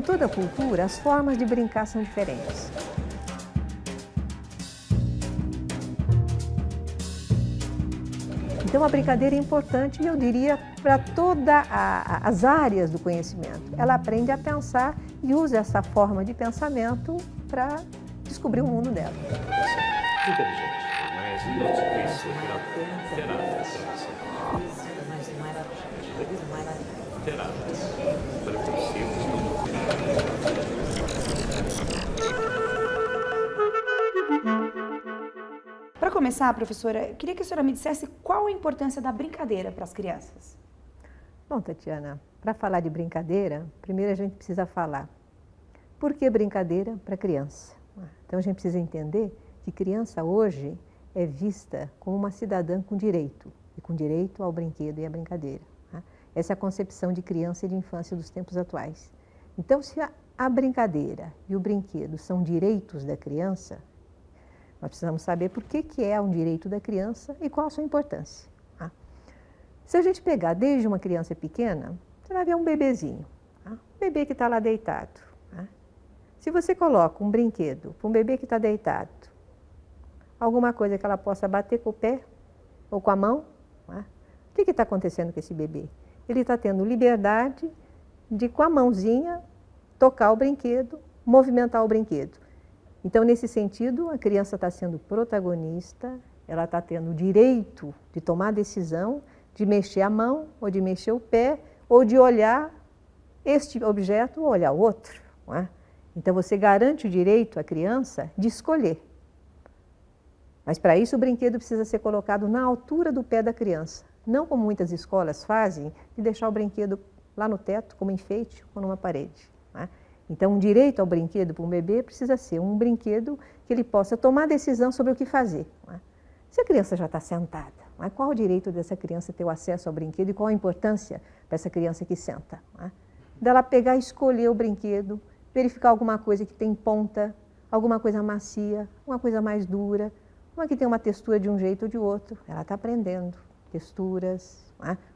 toda cultura, as formas de brincar são diferentes. Então, a brincadeira é importante, e eu diria, para todas as áreas do conhecimento. Ela aprende a pensar e usa essa forma de pensamento para descobrir o mundo dela. Inteligente, mas não te conhecia, Para começar, professora, eu queria que a senhora me dissesse qual a importância da brincadeira para as crianças. Bom, Tatiana, para falar de brincadeira, primeiro a gente precisa falar por que brincadeira para criança. Então a gente precisa entender que criança hoje é vista como uma cidadã com direito, e com direito ao brinquedo e à brincadeira. Essa é a concepção de criança e de infância dos tempos atuais. Então, se a brincadeira e o brinquedo são direitos da criança, nós precisamos saber por que é um direito da criança e qual a sua importância. Se a gente pegar desde uma criança pequena, você vai ver um bebezinho, um bebê que está lá deitado. Se você coloca um brinquedo para um bebê que está deitado, alguma coisa que ela possa bater com o pé ou com a mão, o que está acontecendo com esse bebê? Ele está tendo liberdade de, com a mãozinha, tocar o brinquedo, movimentar o brinquedo. Então, nesse sentido, a criança está sendo protagonista, ela está tendo o direito de tomar decisão, de mexer a mão, ou de mexer o pé, ou de olhar este objeto ou olhar o outro. Então, você garante o direito à criança de escolher. Mas, para isso, o brinquedo precisa ser colocado na altura do pé da criança. Não como muitas escolas fazem, de deixar o brinquedo lá no teto, como enfeite ou numa parede. Então, um direito ao brinquedo para um bebê precisa ser um brinquedo que ele possa tomar decisão sobre o que fazer. Se a criança já está sentada, qual o direito dessa criança ter o acesso ao brinquedo e qual a importância para essa criança que senta? Dela pegar e escolher o brinquedo, verificar alguma coisa que tem ponta, alguma coisa macia, uma coisa mais dura, uma que tem uma textura de um jeito ou de outro. Ela está aprendendo texturas,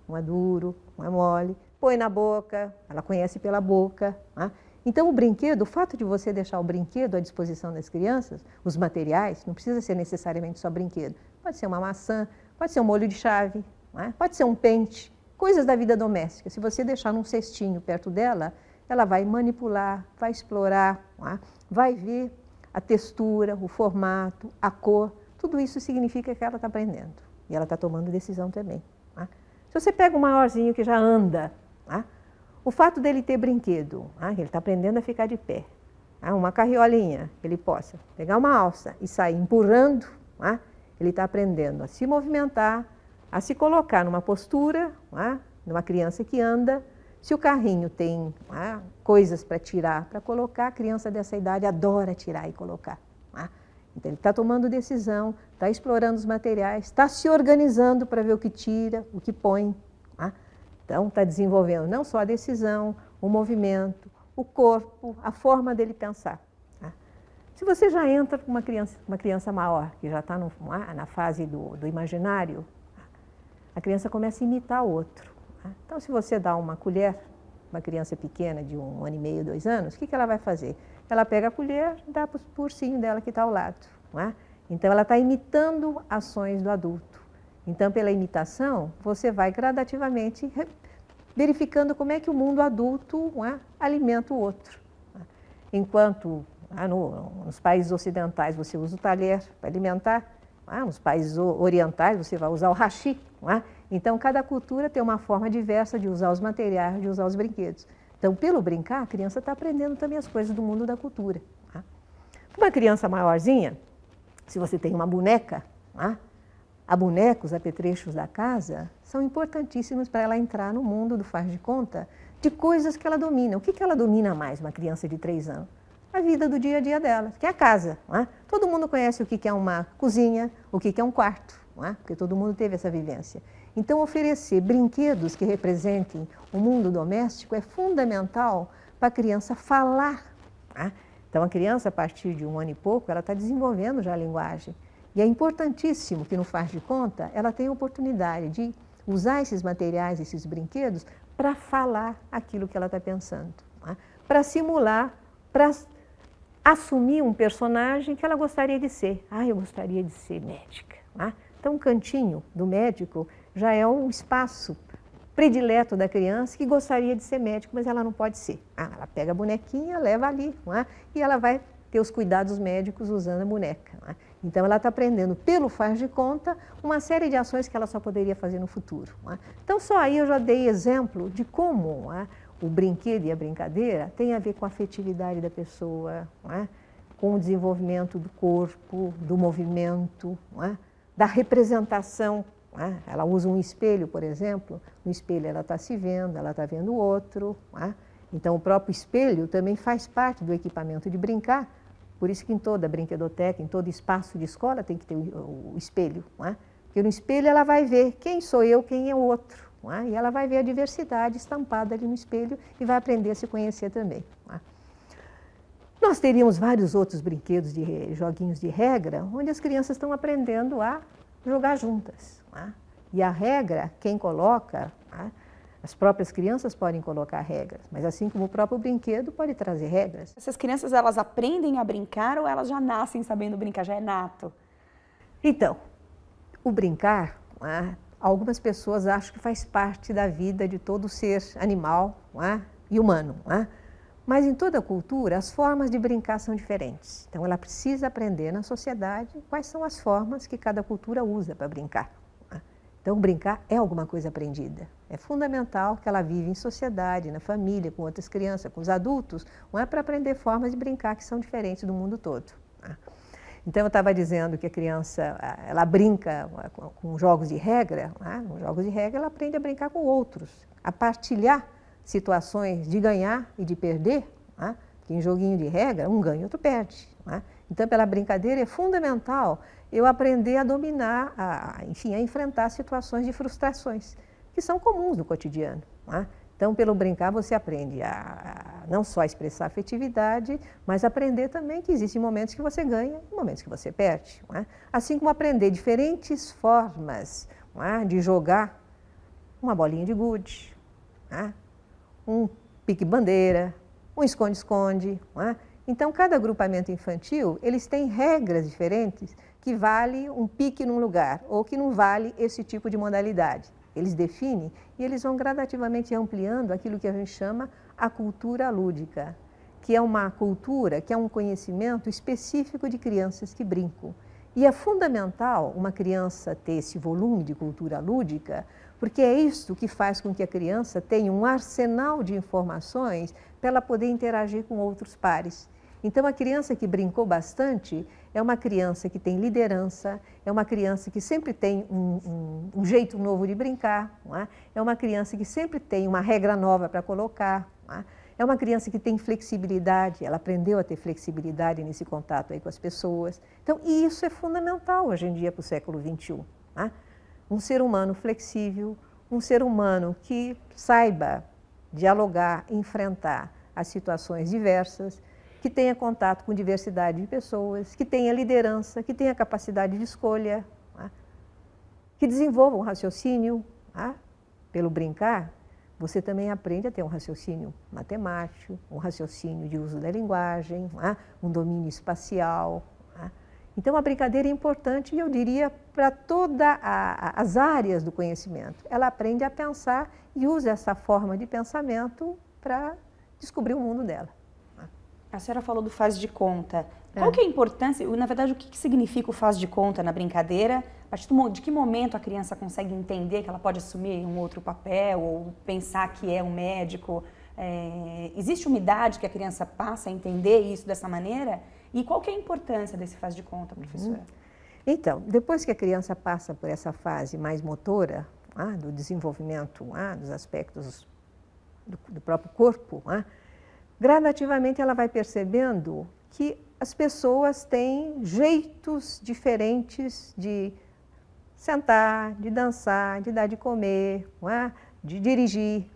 uma duro, uma mole, põe na boca, ela conhece pela boca. Então, o brinquedo, o fato de você deixar o brinquedo à disposição das crianças, os materiais, não precisa ser necessariamente só brinquedo. Pode ser uma maçã, pode ser um molho de chave, pode ser um pente, coisas da vida doméstica. Se você deixar num cestinho perto dela, ela vai manipular, vai explorar, vai ver a textura, o formato, a cor. Tudo isso significa que ela está aprendendo e ela está tomando decisão também. Se você pega um maiorzinho que já anda, o fato dele ter brinquedo, ele está aprendendo a ficar de pé, uma carriolinha, ele possa pegar uma alça e sair empurrando, ele está aprendendo a se movimentar, a se colocar numa postura, numa criança que anda. Se o carrinho tem coisas para tirar, para colocar, a criança dessa idade adora tirar e colocar. Então, ele está tomando decisão, está explorando os materiais, está se organizando para ver o que tira, o que põe. Então, está desenvolvendo não só a decisão, o movimento, o corpo, a forma dele pensar. Se você já entra com uma criança maior, que já está na fase do imaginário, a criança começa a imitar o outro. Então, se você dá uma colher, uma criança pequena de 1 ano e meio, 2 anos, o que ela vai fazer? Ela pega a colher e dá para o ursinho dela que está ao lado. Então, ela está imitando ações do adulto. Então, pela imitação, você vai gradativamente verificando como é que o mundo adulto alimenta o outro. Enquanto nos países ocidentais você usa o talher para alimentar, nos países orientais você vai usar o hashi. Então, cada cultura tem uma forma diversa de usar os materiais, de usar os brinquedos. Então, pelo brincar, a criança está aprendendo também as coisas do mundo da cultura. Uma criança maiorzinha, se você tem uma boneca, a boneca, os apetrechos da casa, são importantíssimos para ela entrar no mundo do faz de conta de coisas que ela domina. O que ela domina mais, uma criança de 3 anos? A vida do dia a dia dela, que é a casa. Todo mundo conhece o que é uma cozinha, o que é um quarto, porque todo mundo teve essa vivência. Então, oferecer brinquedos que representem o mundo doméstico é fundamental para a criança falar. Então, a criança, a partir de 1 ano e pouco, ela está desenvolvendo já a linguagem. E é importantíssimo que, no faz de conta, ela tenha a oportunidade de usar esses materiais, esses brinquedos, para falar aquilo que ela está pensando. para simular, para assumir um personagem que ela gostaria de ser. Ah, eu gostaria de ser médica. Né? Então, o cantinho do médico já é um espaço predileto da criança que gostaria de ser médico, mas ela não pode ser. Ah, ela pega a bonequinha, leva ali, não é? E ela vai ter os cuidados médicos usando a boneca. Não é? Então, ela está aprendendo, pelo faz de conta, uma série de ações que ela só poderia fazer no futuro. Não é? Então, só aí eu já dei exemplo de como não é? O brinquedo e a brincadeira tem a ver com a afetividade da pessoa, não é? Com o desenvolvimento do corpo, do movimento, não é? Da representação. Ela usa um espelho, por exemplo, no espelho ela está se vendo, ela está vendo o outro. Então, o próprio espelho também faz parte do equipamento de brincar, por isso que em toda brinquedoteca, em todo espaço de escola tem que ter o espelho. Porque no espelho ela vai ver quem sou eu, quem é o outro. E ela vai ver a diversidade estampada ali no espelho e vai aprender a se conhecer também. Nós teríamos vários outros brinquedos, joguinhos de regra, onde as crianças estão aprendendo a jogar juntas. E a regra, quem coloca, as próprias crianças podem colocar regras, mas assim como o próprio brinquedo pode trazer regras. Essas crianças, elas aprendem a brincar ou elas já nascem sabendo brincar, já é nato? Então, o brincar, algumas pessoas acham que faz parte da vida de todo ser animal e humano. Mas em toda cultura, as formas de brincar são diferentes. Então, ela precisa aprender na sociedade quais são as formas que cada cultura usa para brincar. Então, brincar é alguma coisa aprendida. É fundamental que ela vive em sociedade, na família, com outras crianças, com os adultos, não é para aprender formas de brincar que são diferentes do mundo todo. Então, eu estava dizendo que a criança, ela brinca com jogos de regra, com jogos de regra ela aprende a brincar com outros, a partilhar situações de ganhar e de perder, que em joguinho de regra, um ganha e outro perde. Então, pela brincadeira, é fundamental eu aprender a dominar, enfim, a enfrentar situações de frustrações, que são comuns no cotidiano. Então, pelo brincar, você aprende a não só expressar afetividade, mas aprender também que existem momentos que você ganha e momentos que você perde. Assim como aprender diferentes formas de jogar uma bolinha de gude, um pique-bandeira, um esconde-esconde. Então, cada agrupamento infantil, eles têm regras diferentes que vale um pique num lugar ou que não vale esse tipo de modalidade. Eles definem e eles vão gradativamente ampliando aquilo que a gente chama a cultura lúdica, que é uma cultura, que é um conhecimento específico de crianças que brincam. E é fundamental uma criança ter esse volume de cultura lúdica, porque é isso que faz com que a criança tenha um arsenal de informações para ela poder interagir com outros pares. Então, a criança que brincou bastante é uma criança que tem liderança, é uma criança que sempre tem um jeito novo de brincar, é uma criança que sempre tem uma regra nova para colocar, é uma criança que tem flexibilidade, ela aprendeu a ter flexibilidade nesse contato aí com as pessoas. Então, e isso é fundamental hoje em dia para o século XXI. Um ser humano flexível, um ser humano que saiba dialogar, enfrentar as situações diversas, que tenha contato com diversidade de pessoas, que tenha liderança, que tenha capacidade de escolha, que desenvolva um raciocínio. Pelo brincar, você também aprende a ter um raciocínio matemático, um raciocínio de uso da linguagem, um domínio espacial. Então, a brincadeira é importante, e eu diria, para todas as áreas do conhecimento. Ela aprende a pensar e usa essa forma de pensamento para descobrir o mundo dela. A senhora falou do faz de conta. Qual que é a importância, na verdade, o que significa o faz de conta na brincadeira? A partir de que momento a criança consegue entender que ela pode assumir um outro papel ou pensar que é um médico? Existe uma idade que a criança passa a entender isso dessa maneira? E qual que é a importância desse faz de conta, professora? Então, depois que a criança passa por essa fase mais motora, do desenvolvimento dos aspectos do próprio corpo, gradativamente ela vai percebendo que as pessoas têm jeitos diferentes de sentar, de dançar, de dar de comer, de dirigir.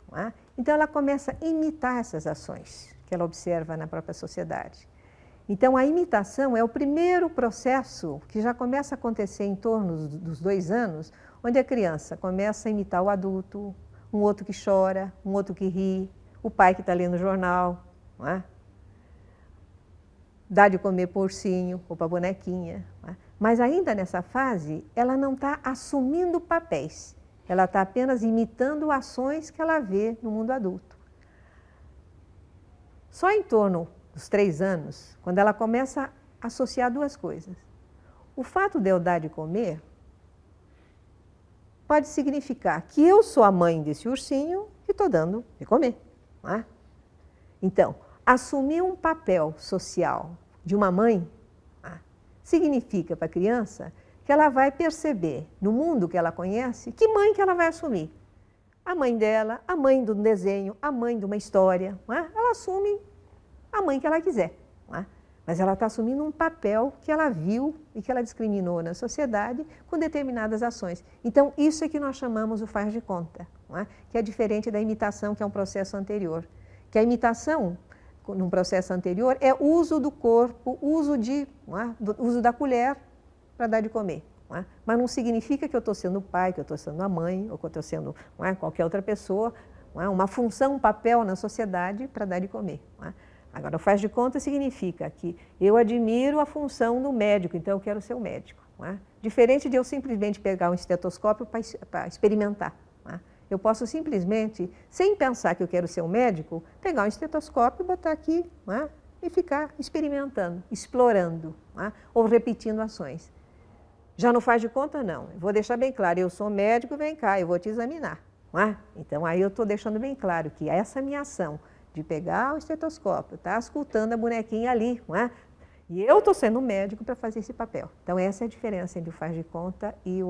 Então, ela começa a imitar essas ações que ela observa na própria sociedade. Então, a imitação é o primeiro processo que já começa a acontecer em torno dos 2 anos, onde a criança começa a imitar o adulto, um outro que chora, um outro que ri, o pai que está lendo o jornal. não é? Dá de comer para o ursinho ou para a bonequinha. Não é? Mas ainda nessa fase, ela não está assumindo papéis. Ela está apenas imitando ações que ela vê no mundo adulto. Só em torno dos 3 anos, quando ela começa a associar duas coisas. O fato de eu dar de comer pode significar que eu sou a mãe desse ursinho e estou dando de comer. Não é? Então, assumir um papel social de uma mãe significa para a criança que ela vai perceber no mundo que ela conhece que mãe que ela vai assumir. A mãe dela, a mãe de um desenho, a mãe de uma história. Não é? Ela assume a mãe que ela quiser. Não é? Mas ela está assumindo um papel que ela viu e que ela discriminou na sociedade com determinadas ações. Então, isso é que nós chamamos o faz de conta, não é? Que é diferente da imitação, que é um processo anterior. Que a imitação, num processo anterior, é uso do corpo, uso da colher para dar de comer. Não é? Mas não significa que eu estou sendo o pai, que eu estou sendo a mãe, ou que eu estou sendo qualquer outra pessoa, não é? Uma função, um papel na sociedade para dar de comer. Não é? Agora, o faz de conta significa que eu admiro a função do médico, então eu quero ser o médico. Não é? Diferente de eu simplesmente pegar um estetoscópio para experimentar. Não é? Eu posso simplesmente, sem pensar que eu quero ser um médico, pegar um estetoscópio, botar aqui, não é? E ficar experimentando, explorando, não é? Ou repetindo ações. Já não faz de conta, não. Eu vou deixar bem claro, eu sou médico, vem cá, eu vou te examinar. Não é? Então, aí eu estou deixando bem claro que essa minha ação de pegar o estetoscópio, tá escutando a bonequinha ali, não é? E eu estou sendo médico para fazer esse papel. Então, essa é a diferença entre o faz de conta e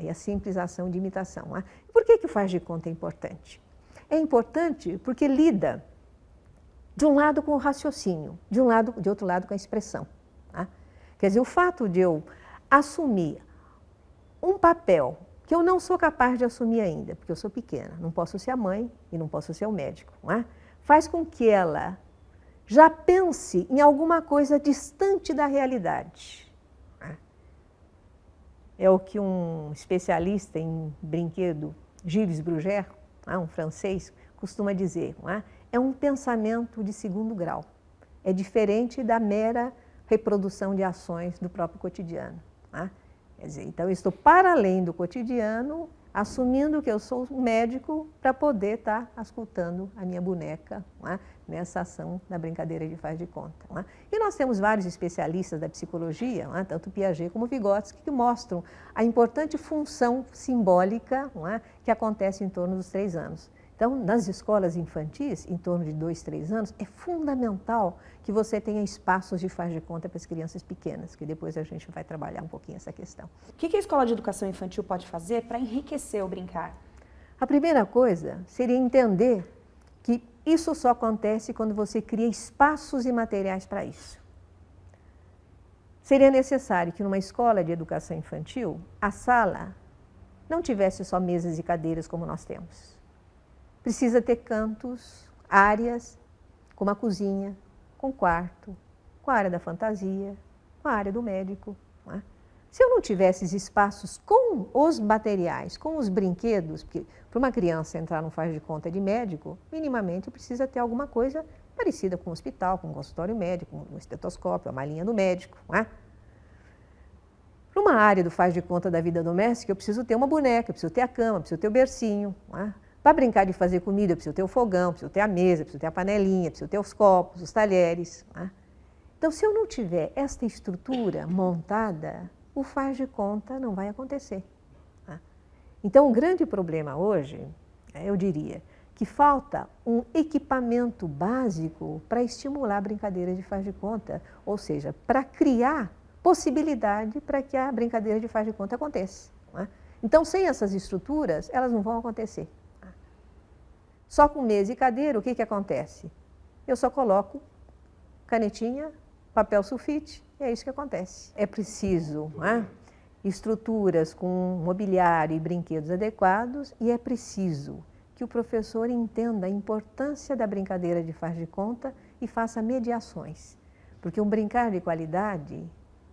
a simples ação de imitação. Não é? Por que o faz de conta é importante? É importante porque lida, de um lado, com o raciocínio, de outro lado, com a expressão. Tá? Quer dizer, o fato de eu assumir um papel que eu não sou capaz de assumir ainda, porque eu sou pequena, não posso ser a mãe e não posso ser o médico, não é? Faz com que ela já pense em alguma coisa distante da realidade. É o que um especialista em brinquedo, Gilles Bruguère, um francês, costuma dizer, não é? É um pensamento de segundo grau. É diferente da mera reprodução de ações do próprio cotidiano. Não é? Quer dizer, então, eu estou para além do cotidiano, assumindo que eu sou um médico para poder estar escutando a minha boneca, não é? Nessa ação da brincadeira de faz de conta. Não é? E nós temos vários especialistas da psicologia, não é? Tanto Piaget como Vygotsky, que mostram a importante função simbólica, não é? Que acontece em torno dos 3 anos. Então, nas escolas infantis, em torno de 2, 3 anos, é fundamental que você tenha espaços de faz de conta para as crianças pequenas, que depois a gente vai trabalhar um pouquinho essa questão. O que a escola de educação infantil pode fazer para enriquecer o brincar? A primeira coisa seria entender que isso só acontece quando você cria espaços e materiais para isso. Seria necessário que numa escola de educação infantil, a sala não tivesse só mesas e cadeiras como nós temos. Precisa ter cantos, áreas, como a cozinha, com quarto, com a área da fantasia, com a área do médico. Não é? Se eu não tivesse esses espaços com os materiais, com os brinquedos, porque para uma criança entrar num faz de conta de médico, minimamente precisa ter alguma coisa parecida com um hospital, com um consultório médico, um estetoscópio, a malinha do médico. Não é? Para uma área do faz de conta da vida doméstica, eu preciso ter uma boneca, eu preciso ter a cama, eu preciso ter o bercinho. Não é? Para brincar de fazer comida, eu preciso ter o fogão, preciso ter a mesa, preciso ter a panelinha, preciso ter os copos, os talheres. Não é? Então, se eu não tiver esta estrutura montada, o faz de conta não vai acontecer. Não é? Então, o grande problema hoje, eu diria, que falta um equipamento básico para estimular a brincadeira de faz de conta, ou seja, para criar possibilidade para que a brincadeira de faz de conta aconteça. Não é? Então, sem essas estruturas, elas não vão acontecer. Só com mesa e cadeira, o que acontece? Eu só coloco canetinha, papel sulfite, e é isso que acontece. É preciso estruturas com mobiliário e brinquedos adequados, e é preciso que o professor entenda a importância da brincadeira de faz de conta e faça mediações. Porque um brincar de qualidade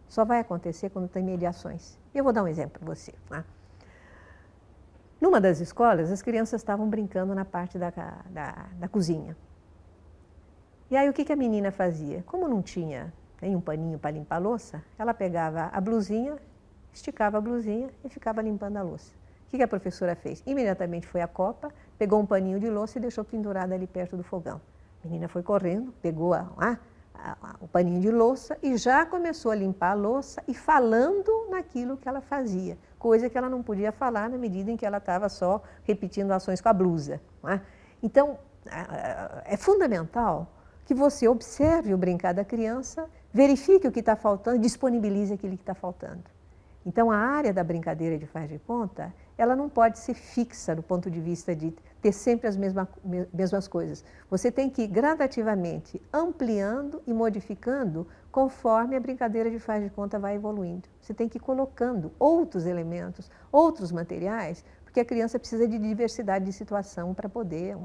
só vai acontecer quando tem mediações. Eu vou dar um exemplo para você. Tá? Numa das escolas, as crianças estavam brincando na parte da cozinha. E aí o que a menina fazia? Como não tinha um paninho para limpar a louça, ela pegava a blusinha, esticava a blusinha e ficava limpando a louça. O que a professora fez? Imediatamente foi à copa, pegou um paninho de louça e deixou pendurado ali perto do fogão. A menina foi correndo, pegou o paninho de louça e já começou a limpar a louça e falando naquilo que ela fazia, coisa que ela não podia falar na medida em que ela estava só repetindo ações com a blusa. Não é? Então, é fundamental que você observe o brincar da criança, verifique o que está faltando, disponibilize aquilo que está faltando. Então, a área da brincadeira de faz de conta, ela não pode ser fixa do ponto de vista de ter sempre as mesmas coisas. Você tem que ir gradativamente ampliando e modificando conforme a brincadeira de faz de conta vai evoluindo. Você tem que ir colocando outros elementos, outros materiais, porque a criança precisa de diversidade de situação para poder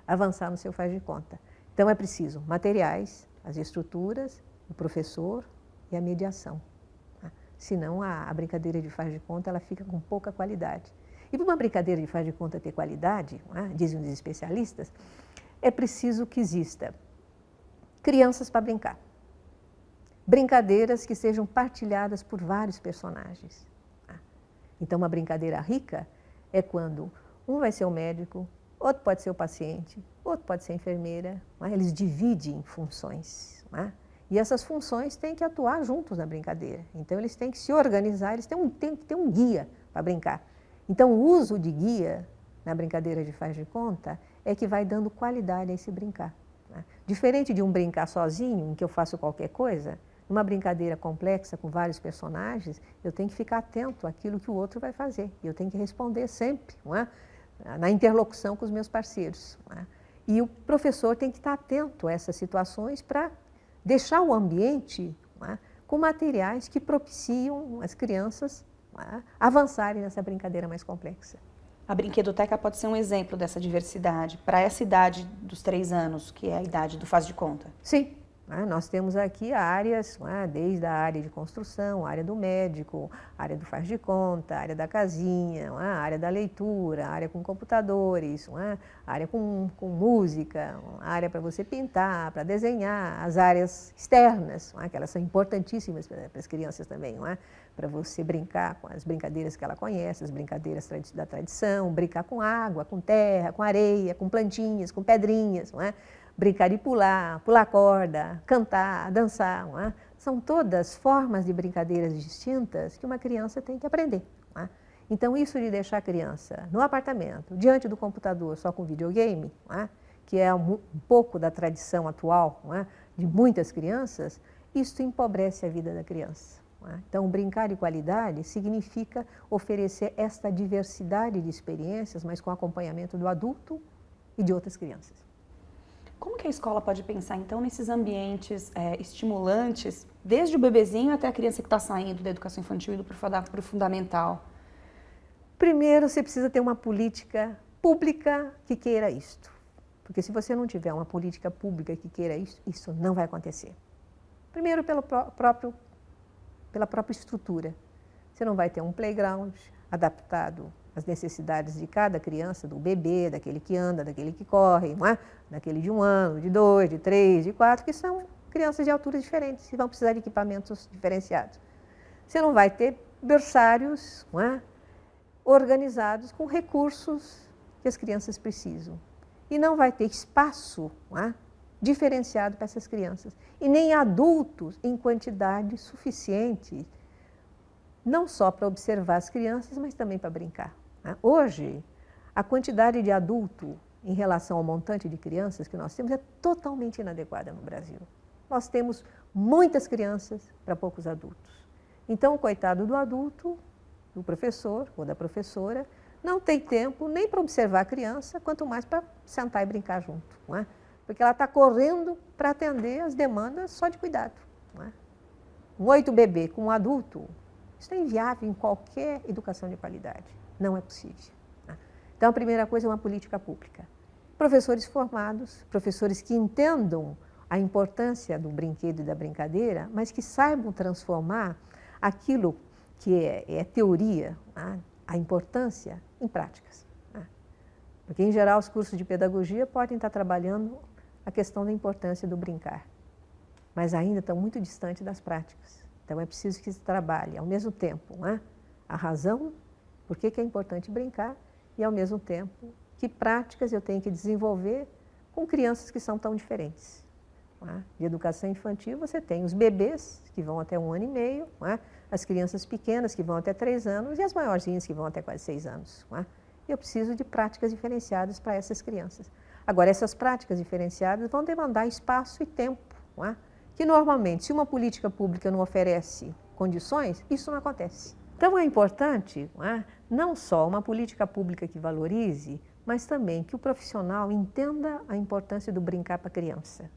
avançar no seu faz de conta. Então, é preciso materiais, as estruturas, o professor e a mediação. Senão, a brincadeira de faz de conta ela fica com pouca qualidade. E para uma brincadeira de faz de conta ter qualidade, dizem os especialistas, é preciso que exista crianças para brincar. Brincadeiras que sejam partilhadas por vários personagens. Então, uma brincadeira rica é quando um vai ser o médico, outro pode ser o paciente, outro pode ser a enfermeira. Eles dividem funções. E essas funções têm que atuar juntos na brincadeira. Então, eles têm que se organizar, eles têm que ter um guia para brincar. Então, o uso de guia na brincadeira de faz de conta é que vai dando qualidade a esse brincar. Diferente de um brincar sozinho, em que eu faço qualquer coisa, numa brincadeira complexa com vários personagens, eu tenho que ficar atento àquilo que o outro vai fazer. E eu tenho que responder sempre, na interlocução com os meus parceiros. E o professor tem que estar atento a essas situações para deixar o ambiente com materiais que propiciam as crianças avançarem nessa brincadeira mais complexa. A brinquedoteca pode ser um exemplo dessa diversidade para essa idade dos 3 anos, que é a idade do faz de conta. Sim. Nós temos aqui áreas, desde a área de construção, a área do médico, a área do faz de conta, a área da casinha, a área da leitura, a área com computadores, a área com música, a área para você pintar, para desenhar, as áreas externas, que elas são importantíssimas para as crianças também, para você brincar com as brincadeiras que ela conhece, as brincadeiras da tradição, brincar com água, com terra, com areia, com plantinhas, com pedrinhas, brincar de pular corda, cantar, dançar. São todas formas de brincadeiras distintas que uma criança tem que aprender. Então, isso de deixar a criança no apartamento, diante do computador, só com videogame, que é um pouco da tradição atual de muitas crianças, isso empobrece a vida da criança. Então, brincar de qualidade significa oferecer esta diversidade de experiências, mas com acompanhamento do adulto e de outras crianças. Como que a escola pode pensar, então, nesses ambientes estimulantes, desde o bebezinho até a criança que está saindo da educação infantil e para o fundamental? Primeiro, você precisa ter uma política pública que queira isto. Porque se você não tiver uma política pública que queira isto, isso não vai acontecer. Primeiro, pela própria estrutura. Você não vai ter um playground adaptado às necessidades de cada criança, do bebê, daquele que anda, daquele que corre, daquele de 1 ano, de 2, de 3, de 4, que são crianças de alturas diferentes e vão precisar de equipamentos diferenciados. Você não vai ter berçários organizados com recursos que as crianças precisam. E não vai ter espaço diferenciado para essas crianças. E nem adultos em quantidade suficiente, não só para observar as crianças, mas também para brincar. Hoje, a quantidade de adulto em relação ao montante de crianças que nós temos é totalmente inadequada no Brasil. Nós temos muitas crianças para poucos adultos. Então, o coitado do adulto, do professor ou da professora, não tem tempo nem para observar a criança, quanto mais para sentar e brincar junto. Porque ela está correndo para atender as demandas só de cuidado. Um 8 bebê com um adulto, isso é inviável em qualquer educação de qualidade. Não é possível. Então, a primeira coisa é uma política pública. Professores formados, professores que entendam a importância do brinquedo e da brincadeira, mas que saibam transformar aquilo que é teoria, a importância, em práticas. Porque, em geral, os cursos de pedagogia podem estar trabalhando a questão da importância do brincar, mas ainda estão muito distante das práticas. Então é preciso que se trabalhe ao mesmo tempo, né, a razão, por que é importante brincar, e ao mesmo tempo que práticas eu tenho que desenvolver com crianças que são tão diferentes. Né? De educação infantil você tem os bebês que vão até 1 ano e meio, né? As crianças pequenas que vão até 3 anos e as maiorzinhas que vão até quase 6 anos. Né? Eu preciso de práticas diferenciadas para essas crianças. Agora, essas práticas diferenciadas vão demandar espaço e tempo, né? Que normalmente, se uma política pública não oferece condições, isso não acontece. Então, é importante, não só uma política pública que valorize, mas também que o profissional entenda a importância do brincar para a criança.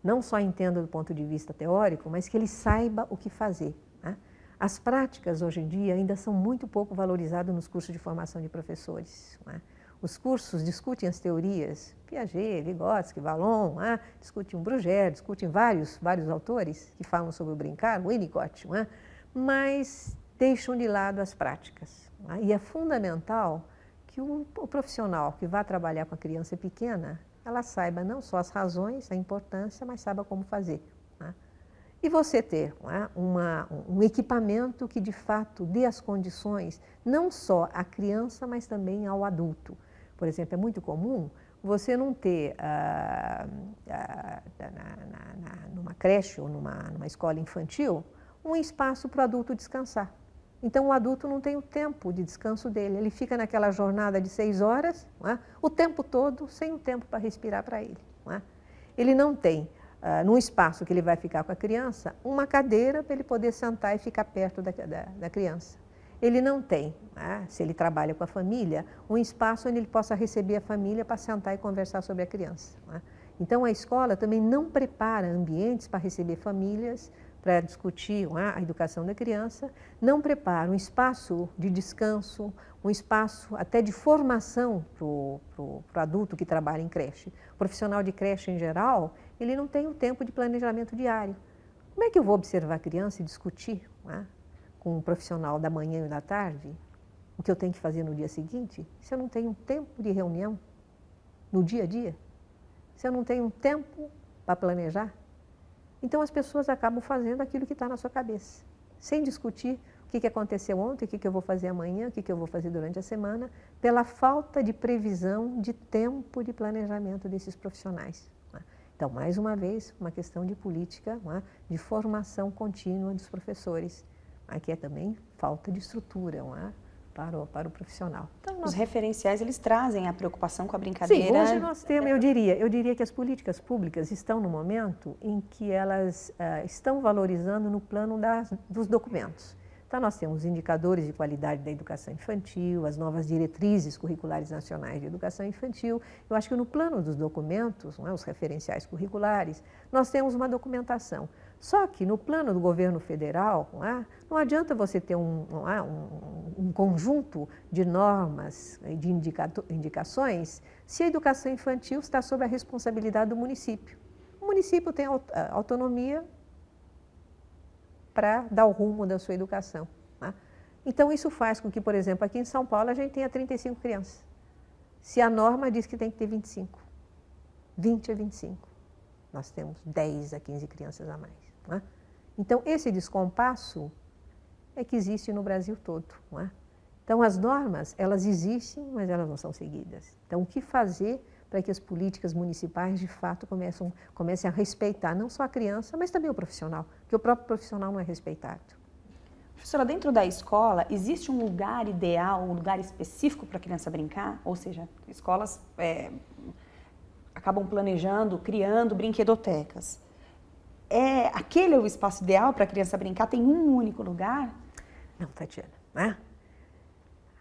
Não só entenda do ponto de vista teórico, mas que ele saiba o que fazer. As práticas, hoje em dia, ainda são muito pouco valorizadas nos cursos de formação de professores. Os cursos discutem as teorias, Piaget, Vygotsky, Vallon, discutem Bruegel, discutem vários autores que falam sobre o brincar, Winnicott, mas deixam de lado as práticas. E é fundamental que o profissional que vai trabalhar com a criança pequena, ela saiba não só as razões, a importância, mas saiba como fazer. E você ter um equipamento que de fato dê as condições, não só à criança, mas também ao adulto. Por exemplo, é muito comum você não ter numa creche ou numa escola infantil um espaço para o adulto descansar. Então, o adulto não tem o tempo de descanso dele, ele fica naquela jornada de 6 horas, o tempo todo, sem o tempo para respirar para ele. Ele não tem, num espaço que ele vai ficar com a criança, uma cadeira para ele poder sentar e ficar perto da criança. Ele não tem, se ele trabalha com a família, um espaço onde ele possa receber a família para sentar e conversar sobre a criança. Então, a escola também não prepara ambientes para receber famílias, para discutir a educação da criança, não prepara um espaço de descanso, um espaço até de formação para o adulto que trabalha em creche. O profissional de creche, em geral, ele não tem o tempo de planejamento diário. Como é que eu vou observar a criança e discutir com um profissional da manhã e da tarde o que eu tenho que fazer no dia seguinte, se eu não tenho tempo de reunião no dia a dia? Se eu não tenho tempo para planejar? Então, as pessoas acabam fazendo aquilo que está na sua cabeça, sem discutir o que aconteceu ontem, o que eu vou fazer amanhã, o que eu vou fazer durante a semana, pela falta de previsão de tempo de planejamento desses profissionais. Então, mais uma vez, uma questão de política, de formação contínua dos professores, que é também falta de estrutura para o profissional. Então, os referenciais, eles trazem a preocupação com a brincadeira. Sim, hoje nós temos, eu diria que as políticas públicas estão no momento em que elas estão valorizando no plano dos documentos. Então, nós temos indicadores de qualidade da educação infantil, as novas diretrizes curriculares nacionais de educação infantil. Eu acho que no plano dos documentos, os referenciais curriculares, nós temos uma documentação. Só que no plano do governo federal, não adianta você ter um conjunto de normas, de indicações, se a educação infantil está sob a responsabilidade do município. O município tem autonomia para dar o rumo da sua educação. Então, isso faz com que, por exemplo, aqui em São Paulo, a gente tenha 35 crianças. Se a norma diz que tem que ter 25, 20 a 25, nós temos 10 a 15 crianças a mais. Então, esse descompasso é que existe no Brasil todo. Então, as normas, elas existem, mas elas não são seguidas. Então, o que fazer para que as políticas municipais, de fato, comecem a respeitar não só a criança, mas também o profissional, porque o próprio profissional não é respeitado. Professora, dentro da escola, existe um lugar ideal, um lugar específico para a criança brincar? Ou seja, escolas acabam planejando, criando brinquedotecas. Aquele é o espaço ideal para a criança brincar? Tem um único lugar? Não, Tatiana.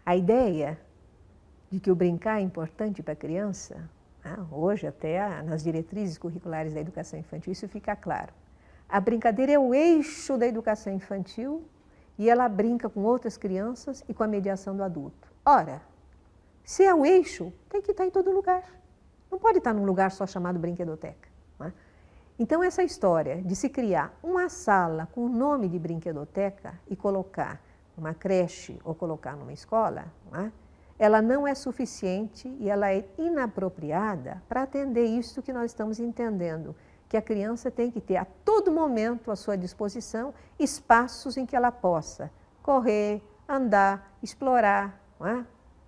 A ideia de que o brincar é importante para a criança, hoje até nas diretrizes curriculares da educação infantil, isso fica claro. A brincadeira é o eixo da educação infantil e ela brinca com outras crianças e com a mediação do adulto. Ora, se é o eixo, tem que estar em todo lugar. Não pode estar num lugar só chamado brinquedoteca. Então, essa história de se criar uma sala com o nome de brinquedoteca e colocar numa creche ou colocar numa escola, ela não é suficiente e ela é inapropriada para atender isso que nós estamos entendendo, que a criança tem que ter a todo momento à sua disposição espaços em que ela possa correr, andar, explorar, não é?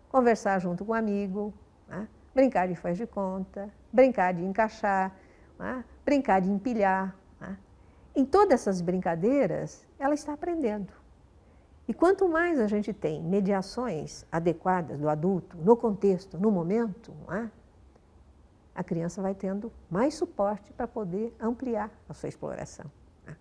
Conversar junto com um amigo, não é? Brincar de faz de conta, brincar de encaixar, não é? Brincar de empilhar. Não é? Em todas essas brincadeiras, ela está aprendendo. E quanto mais a gente tem mediações adequadas do adulto, no contexto, no momento, não é? A criança vai tendo mais suporte para poder ampliar a sua exploração. Não é?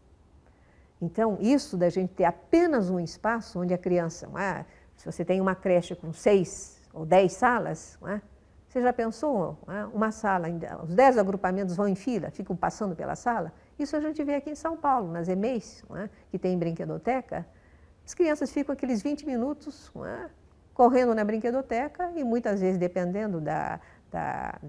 Então, isso da gente ter apenas um espaço onde a criança, não é? Se você tem uma creche com 6 ou 10 salas, não é? Você já pensou, não é? Uma sala, os 10 agrupamentos vão em fila, ficam passando pela sala? Isso a gente vê aqui em São Paulo, nas EMEIs, não é? Que tem brinquedoteca. As crianças ficam aqueles 20 minutos, não é? Correndo na brinquedoteca e muitas vezes, dependendo da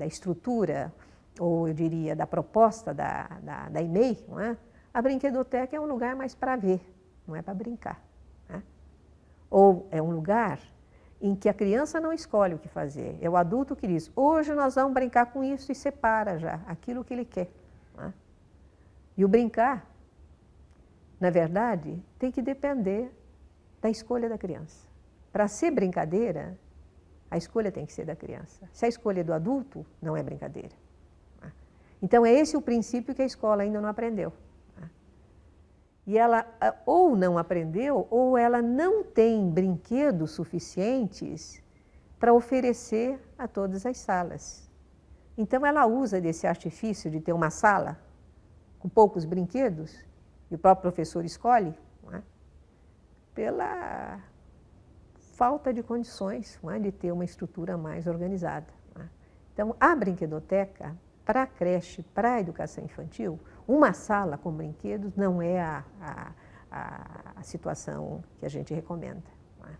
estrutura, ou eu diria da proposta da EMEI, não é? A brinquedoteca é um lugar mais para ver, não é para brincar. Não é? Ou é um lugar em que a criança não escolhe o que fazer, é o adulto que diz, hoje nós vamos brincar com isso e separa já aquilo que ele quer. Não é? E o brincar, na verdade, tem que depender da escolha da criança. Para ser brincadeira, a escolha tem que ser da criança. Se a escolha é do adulto, não é brincadeira. Então, é esse o princípio que a escola ainda não aprendeu. E ela ou não aprendeu, ou ela não tem brinquedos suficientes para oferecer a todas as salas. Então, ela usa desse artifício de ter uma sala com poucos brinquedos, e o próprio professor escolhe, não é? Pela falta de condições, não é? De ter uma estrutura mais organizada. Não é? Então, a brinquedoteca, para a creche, para a educação infantil, uma sala com brinquedos não é a situação que a gente recomenda. Não é?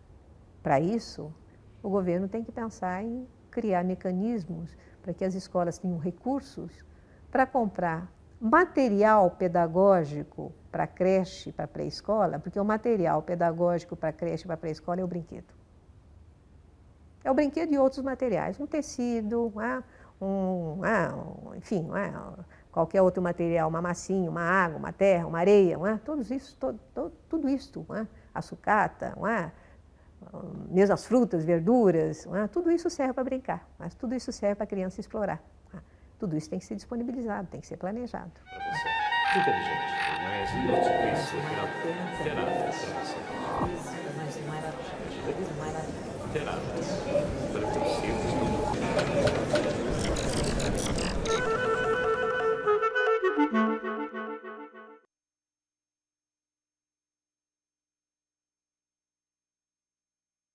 Para isso, o governo tem que pensar em criar mecanismos para que as escolas tenham recursos para comprar material pedagógico para creche, para pré-escola, porque o material pedagógico para creche, para pré-escola é o brinquedo. É o brinquedo e outros materiais, um tecido, enfim, qualquer outro material, uma massinha, uma água, uma terra, uma areia, tudo isso, a sucata, mesmo as frutas, verduras, tudo isso serve para brincar, mas tudo isso serve para a criança explorar. Tudo isso tem que ser disponibilizado, tem que ser planejado. Para você. Muito inteligente. Mas não te conheço, afinal, terapia para você. Terapia. Para você.